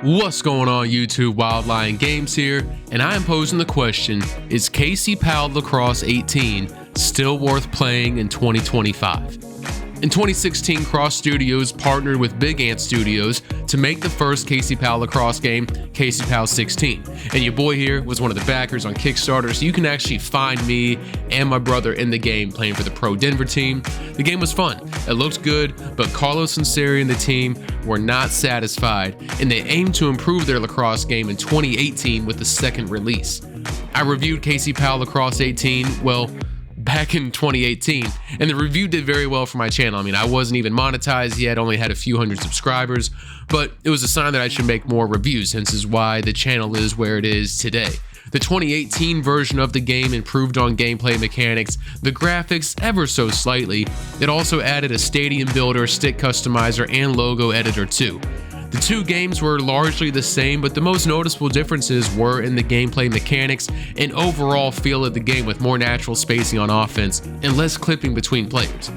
What's going on YouTube? Wild Lion Games here, and I am posing the question, is KC Powell Lacrosse 18 still worth playing in 2025? In 2016, Cross Studios partnered with Big Ant Studios to make the first KC Powell Lacrosse game, KC Powell 16. And your boy here was one of the backers on Kickstarter, so you can actually find me and my brother in the game playing for the Pro Denver team. The game was fun, it looked good, but Carlos and Sari and the team were not satisfied, and they aimed to improve their lacrosse game in 2018 with the second release. I reviewed KC Powell Lacrosse 18, back in 2018, and the review did very well for my channel. I mean, I wasn't even monetized yet, only had a few hundred subscribers, but it was a sign that I should make more reviews, hence is why the channel is where it is today. The 2018 version of the game improved on gameplay mechanics, the graphics ever so slightly. It also added a stadium builder, stick customizer, and logo editor too. The two games were largely the same, but the most noticeable differences were in the gameplay mechanics and overall feel of the game, with more natural spacing on offense and less clipping between players.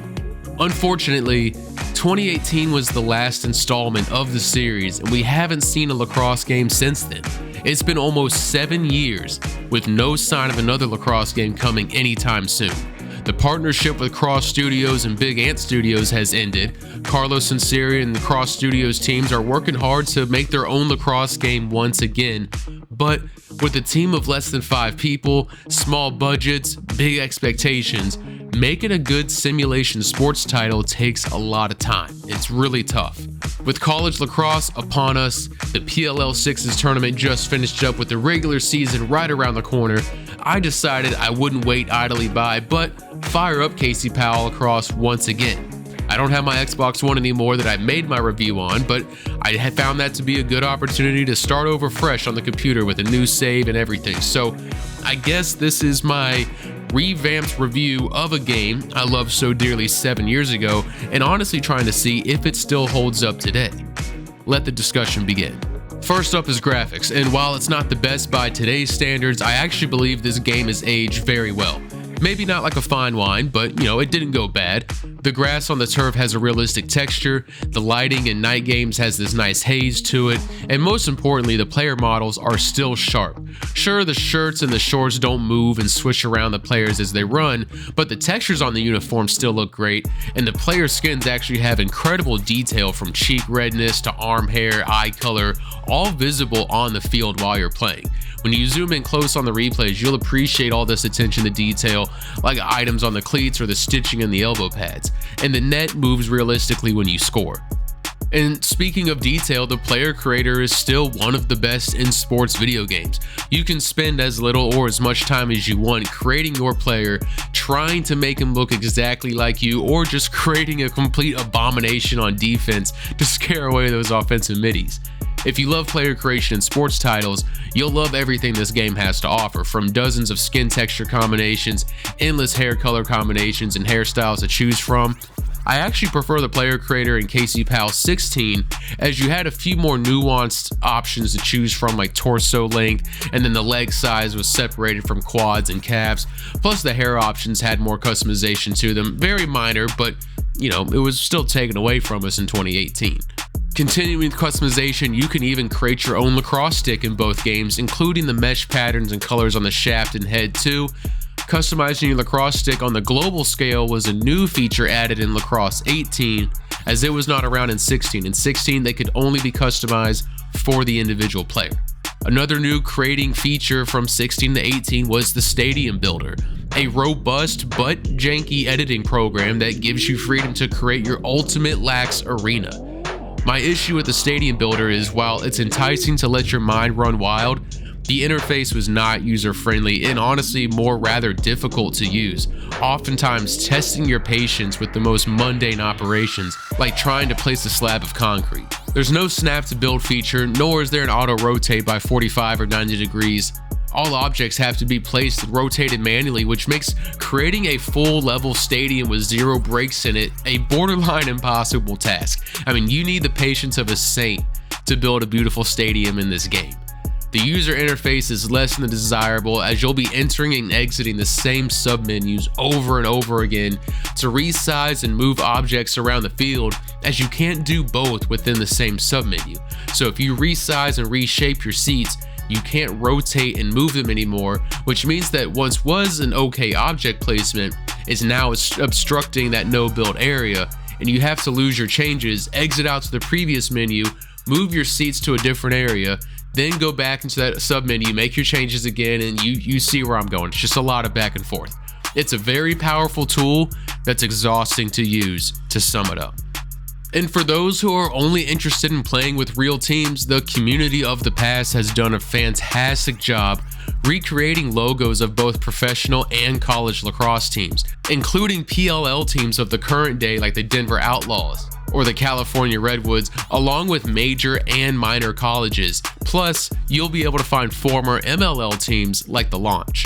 Unfortunately, 2018 was the last installment of the series, and we haven't seen a lacrosse game since then. It's been almost 7 years with no sign of another lacrosse game coming anytime soon. The partnership with Cross Studios and Big Ant Studios has ended. Carlos and Sari and the Cross Studios teams are working hard to make their own lacrosse game once again, but with a team of less than 5 people, small budgets, big expectations, making a good simulation sports title takes a lot of time. It's really tough. With college lacrosse upon us, the PLL 6's tournament just finished up with the regular season right around the corner, I decided I wouldn't wait idly by, but fire up KC Powell Lacrosse once again. I don't have my Xbox One anymore that I made my review on, but I had found that to be a good opportunity to start over fresh on the computer with a new save and everything. So I guess this is my revamped review of a game I loved so dearly 7 years ago, and honestly trying to see if it still holds up today. Let the discussion begin. First up is graphics, and while it's not the best by today's standards, I actually believe this game is aged very well. Maybe not like a fine wine, but it didn't go bad. The grass on the turf has a realistic texture, the lighting in night games has this nice haze to it, and most importantly, the player models are still sharp. Sure, the shirts and the shorts don't move and swish around the players as they run, but the textures on the uniforms still look great, and the player skins actually have incredible detail from cheek redness to arm hair, eye color, all visible on the field while you're playing. When you zoom in close on the replays, you'll appreciate all this attention to detail, like items on the cleats or the stitching in the elbow pads, and the net moves realistically when you score. And speaking of detail, the player creator is still one of the best in sports video games. You can spend as little or as much time as you want creating your player, trying to make him look exactly like you, or just creating a complete abomination on defense to scare away those offensive middies. If you love player creation in sports titles, you'll love everything this game has to offer, from dozens of skin texture combinations, endless hair color combinations, and hairstyles to choose from. I actually prefer the player creator in KC Powell 16, as you had a few more nuanced options to choose from, like torso length, and then the leg size was separated from quads and calves, plus the hair options had more customization to them. Very minor, but it was still taken away from us in 2018. Continuing with customization, you can even create your own lacrosse stick in both games, including the mesh patterns and colors on the shaft and head too. Customizing your lacrosse stick on the global scale was a new feature added in Lacrosse 18, as it was not around in 16. In 16, they could only be customized for the individual player. Another new creating feature from 16 to 18 was the Stadium Builder, a robust but janky editing program that gives you freedom to create your ultimate lax arena. My issue with the Stadium Builder is, while it's enticing to let your mind run wild, the interface was not user-friendly and honestly more rather difficult to use, oftentimes testing your patience with the most mundane operations, like trying to place a slab of concrete. There's no snap to build feature, nor is there an auto rotate by 45 or 90 degrees. All objects have to be placed and rotated manually, which makes creating a full level stadium with 0 breaks in it a borderline impossible task. I mean, you need the patience of a saint to build a beautiful stadium in this game. The user interface is less than desirable, as you'll be entering and exiting the same submenus over and over again to resize and move objects around the field, as you can't do both within the same submenu. So if you resize and reshape your seats, you can't rotate and move them anymore, which means that once was an okay object placement is now obstructing that no build area, and you have to lose your changes, exit out to the previous menu, move your seats to a different area, then go back into that submenu, make your changes again, and you see where I'm going. It's just a lot of back and forth. It's a very powerful tool that's exhausting to use, to sum it up. And for those who are only interested in playing with real teams, the community of the past has done a fantastic job recreating logos of both professional and college lacrosse teams, including PLL teams of the current day like the Denver Outlaws or the California Redwoods, along with major and minor colleges. Plus, you'll be able to find former MLL teams like the Launch.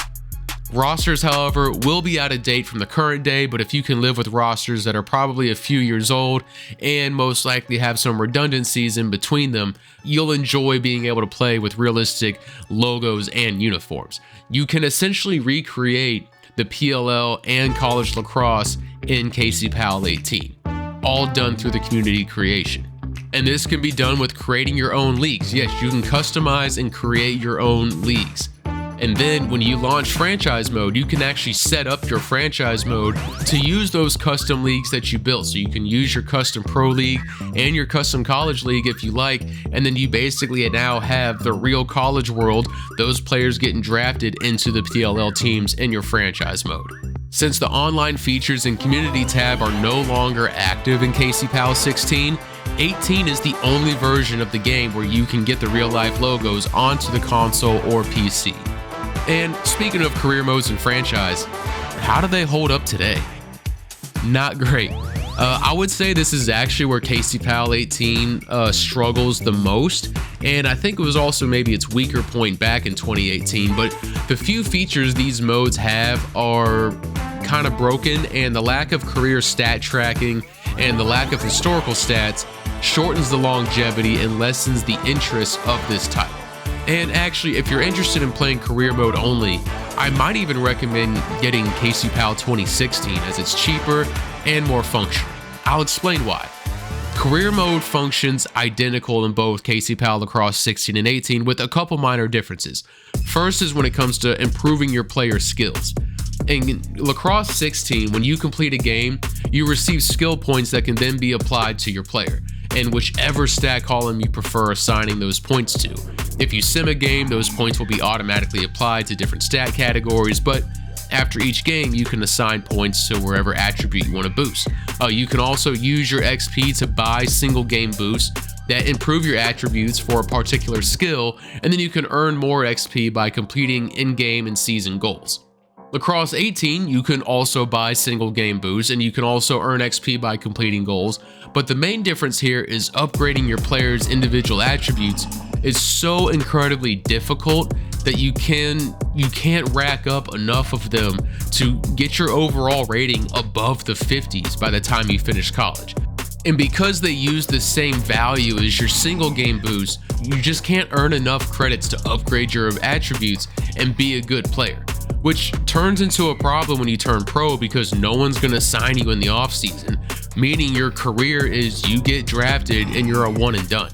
Rosters, however, will be out of date from the current day, but if you can live with rosters that are probably a few years old and most likely have some redundancies in between them, you'll enjoy being able to play with realistic logos and uniforms. You can essentially recreate the PLL and college lacrosse in KC Powell 18, all done through the community creation. And this can be done with creating your own leagues. Yes, you can customize and create your own leagues. And then when you launch franchise mode, you can actually set up your franchise mode to use those custom leagues that you built. So you can use your custom pro league and your custom college league if you like. And then you basically now have the real college world, those players getting drafted into the PLL teams in your franchise mode. Since the online features and community tab are no longer active in KC Powell 16, 18 is the only version of the game where you can get the real life logos onto the console or PC. And speaking of career modes and franchise, how do they hold up today? Not great. I would say this is actually where KC Powell 18 struggles the most, and I think it was also maybe its weaker point back in 2018, but the few features these modes have are kind of broken, and the lack of career stat tracking and the lack of historical stats shortens the longevity and lessens the interest of this type. And actually, if you're interested in playing career mode only, I might even recommend getting KC Powell 2016 as it's cheaper and more functional. I'll explain why. Career mode functions identical in both KC Powell Lacrosse 16 and 18 with a couple minor differences. First is when it comes to improving your player skills. In Lacrosse 16, when you complete a game, you receive skill points that can then be applied to your player, and whichever stat column you prefer assigning those points to. If you sim a game, those points will be automatically applied to different stat categories, but after each game, you can assign points to wherever attribute you want to boost. You can also use your XP to buy single game boosts that improve your attributes for a particular skill, and then you can earn more XP by completing in-game and season goals. Lacrosse 18, you can also buy single game boosts, and you can also earn XP by completing goals, but the main difference here is upgrading your player's individual attributes is so incredibly difficult that you can't rack up enough of them to get your overall rating above the 50s by the time you finish college. And because they use the same value as your single game boost, you just can't earn enough credits to upgrade your attributes and be a good player, which turns into a problem when you turn pro because no one's going to sign you in the offseason, meaning your career is you get drafted and you're a one and done.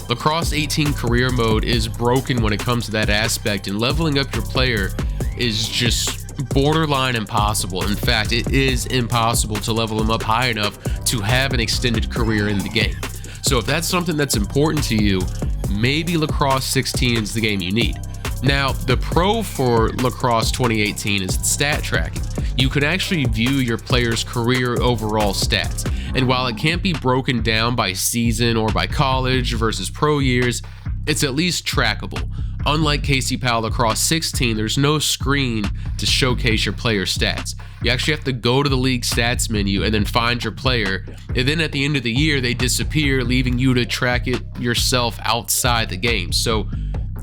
Lacrosse 18 career mode is broken when it comes to that aspect, and leveling up your player is just borderline impossible. In fact, it is impossible to level them up high enough to have an extended career in the game. So if that's something that's important to you, maybe Lacrosse 16 is the game you need. Now, the pro for Lacrosse 2018 is stat tracking. You can actually view your player's career overall stats, and while it can't be broken down by season or by college versus pro years, it's at least trackable. Unlike KC Powell Lacrosse 16, there's no screen to showcase your player stats. You actually have to go to the league stats menu and then find your player, and then at the end of the year they disappear, leaving you to track it yourself outside the game. So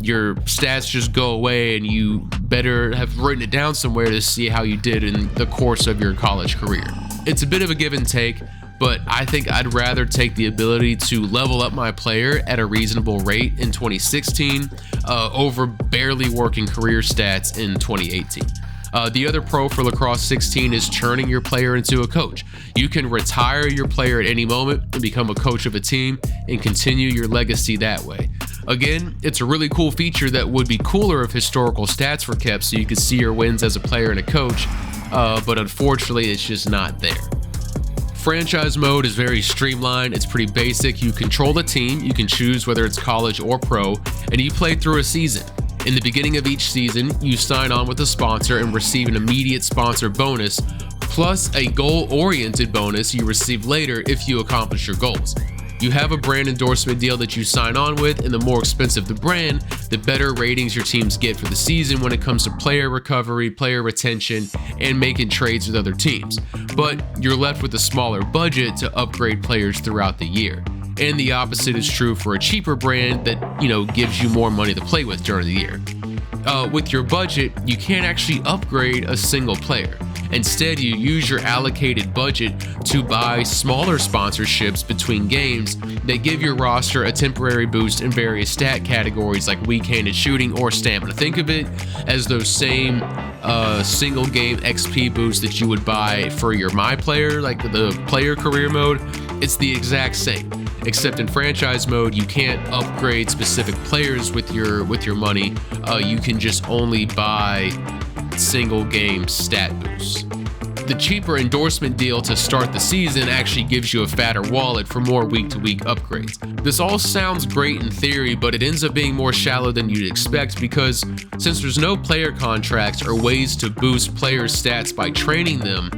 your stats just go away, and you better have written it down somewhere to see how you did in the course of your college career. It's a bit of a give and take, but I think I'd rather take the ability to level up my player at a reasonable rate in 2016 over barely working career stats in 2018. The other pro for Lacrosse 16 is turning your player into a coach. You can retire your player at any moment and become a coach of a team and continue your legacy that way. Again, it's a really cool feature that would be cooler if historical stats were kept so you could see your wins as a player and a coach, but unfortunately it's just not there. Franchise mode is very streamlined. It's pretty basic. You control the team, you can choose whether it's college or pro, and you play through a season. In the beginning of each season, you sign on with a sponsor and receive an immediate sponsor bonus, plus a goal-oriented bonus you receive later if you accomplish your goals. You have a brand endorsement deal that you sign on with, and the more expensive the brand, the better ratings your teams get for the season when it comes to player recovery, player retention, and making trades with other teams. But you're left with a smaller budget to upgrade players throughout the year. And the opposite is true for a cheaper brand that, gives you more money to play with during the year. With your budget, you can't actually upgrade a single player. Instead, you use your allocated budget to buy smaller sponsorships between games that give your roster a temporary boost in various stat categories like weak-handed shooting or stamina. Think of it as those same single game XP boosts that you would buy for your My Player, like the player career mode. It's the exact same, except in franchise mode, you can't upgrade specific players with your money. You can just only buy single game stat boosts. The cheaper endorsement deal to start the season actually gives you a fatter wallet for more week-to-week upgrades. This all sounds great in theory, but it ends up being more shallow than you'd expect because since there's no player contracts or ways to boost players' stats by training them,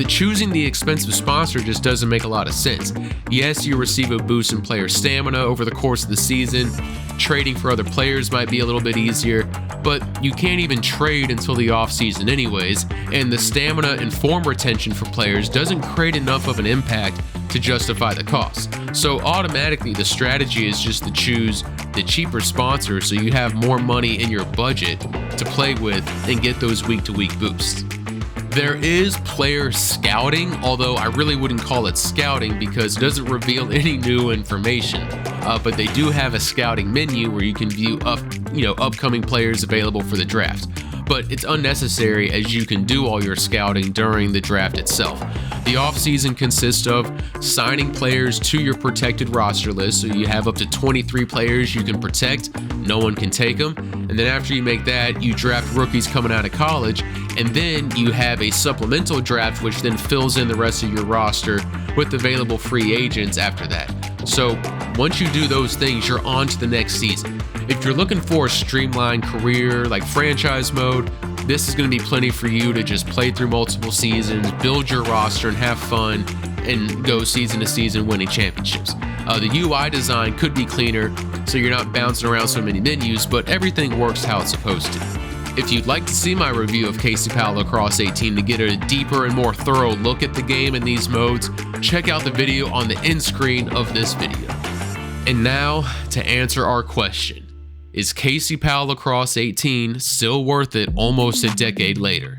choosing the expensive sponsor just doesn't make a lot of sense. Yes, you receive a boost in player stamina over the course of the season. Trading for other players might be a little bit easier, but you can't even trade until the offseason anyways, and the stamina and form retention for players doesn't create enough of an impact to justify the cost. So automatically the strategy is just to choose the cheaper sponsor so you have more money in your budget to play with and get those week-to-week boosts. There is player scouting, although I really wouldn't call it scouting because it doesn't reveal any new information. But they do have a scouting menu where you can view upcoming players available for the draft. But it's unnecessary as you can do all your scouting during the draft itself. The offseason consists of signing players to your protected roster list, so you have up to 23 players you can protect, no one can take them, and then after you make that, you draft rookies coming out of college, and then you have a supplemental draft which then fills in the rest of your roster with available free agents after that. So once you do those things, you're on to the next season. If you're looking for a streamlined career like franchise mode, this is going to be plenty for you to just play through multiple seasons, build your roster, and have fun, and go season to season winning championships. The UI design could be cleaner, so you're not bouncing around so many menus, but everything works how it's supposed to. If you'd like to see my review of KC Powell Lacrosse 18 to get a deeper and more thorough look at the game in these modes, check out the video on the end screen of this video. And now, to answer our question. Is KC Powell Lacrosse 18 still worth it almost a decade later?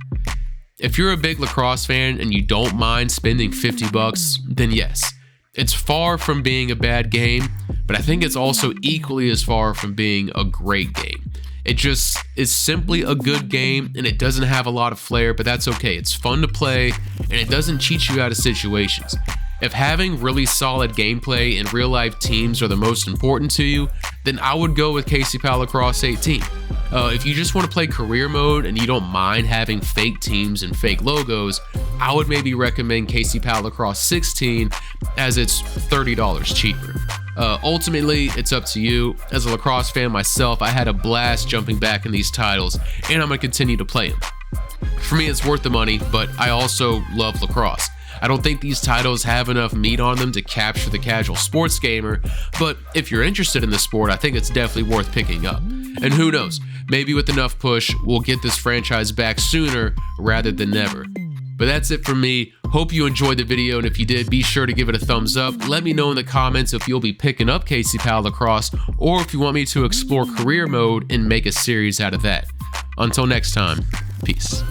If you're a big lacrosse fan and you don't mind spending $50, then yes. It's far from being a bad game, but I think it's also equally as far from being a great game. It just is simply a good game and it doesn't have a lot of flair, but that's okay. It's fun to play and it doesn't cheat you out of situations. If having really solid gameplay and real-life teams are the most important to you, then I would go with KC Powell Lacrosse 18. If you just want to play career mode and you don't mind having fake teams and fake logos, I would maybe recommend KC Powell Lacrosse 16 as it's $30 cheaper. Ultimately, it's up to you. As a lacrosse fan myself, I had a blast jumping back in these titles, and I'm going to continue to play them. For me, it's worth the money, but I also love lacrosse. I don't think these titles have enough meat on them to capture the casual sports gamer, but if you're interested in the sport, I think it's definitely worth picking up. And who knows, maybe with enough push, we'll get this franchise back sooner rather than never. But that's it from me. Hope you enjoyed the video, and if you did, be sure to give it a thumbs up. Let me know in the comments if you'll be picking up KC Powell Lacrosse, or if you want me to explore career mode and make a series out of that. Until next time, peace.